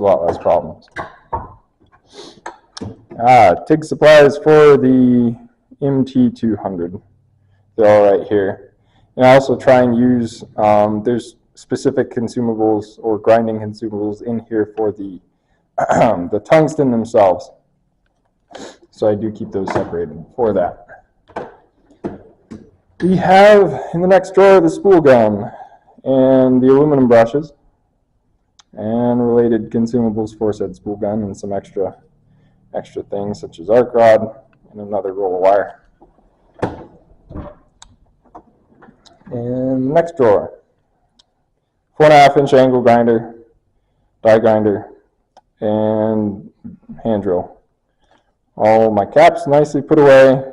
a lot less problems. TIG supplies for the MT200. They're all right here. And I also try and use, there's specific consumables or grinding consumables in here for the, the tungsten themselves. So I do keep those separated for that. We have in the next drawer the spool gun and the aluminum brushes and related consumables for said spool gun and some extra things such as arc rod and another roll of wire. And the next drawer, 4.5 inch angle grinder, die grinder, and hand drill. All my caps nicely put away,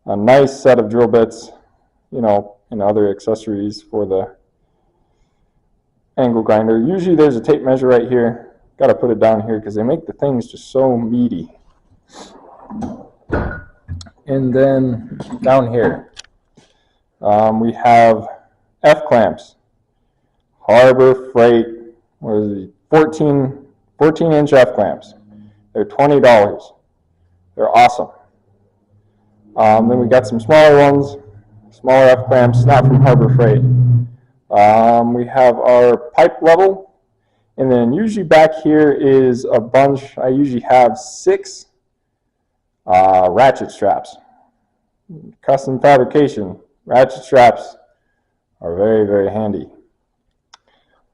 a nice set of drill bits, you know, and other accessories for the angle grinder. Usually there's a tape measure right here. Got to put it down here because they make the things just so meaty. And then down here, we have F clamps, Harbor Freight, what is it, 14 inch F clamps. They're $20. They're awesome. Then we got some smaller ones, smaller F clamps, not from Harbor Freight. We have our pipe level, and then usually back here is a bunch. I usually have 6 ratchet straps. Custom fabrication. Ratchet straps are very, very handy.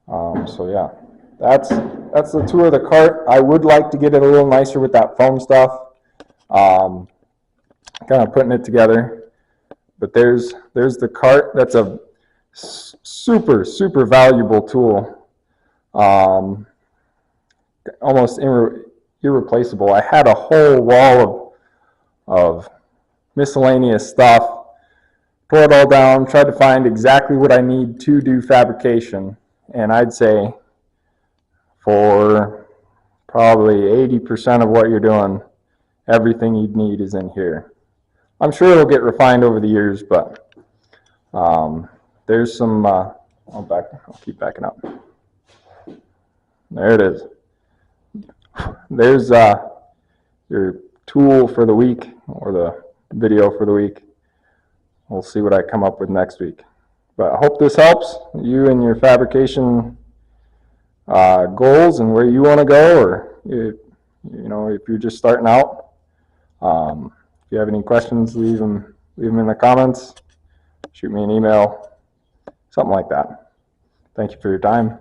So yeah, that's the tour of the cart. I would like to get it a little nicer with that foam stuff. Kind of putting it together, but there's the cart. That's a super valuable tool, almost irreplaceable. I had a whole wall of miscellaneous stuff, tore it all down, tried to find exactly what I need to do fabrication, and I'd say for probably 80% of what you're doing, everything you'd need is in here. I'm sure it'll get refined over the years, but there's some, I'll keep backing up. There it is. There's your tool for the week, or the video for the week. We'll see what I come up with next week. But I hope this helps you in your fabrication goals and where you want to go, or if you're just starting out. If you have any questions, leave them in the comments. Shoot me an email, something like that. Thank you for your time.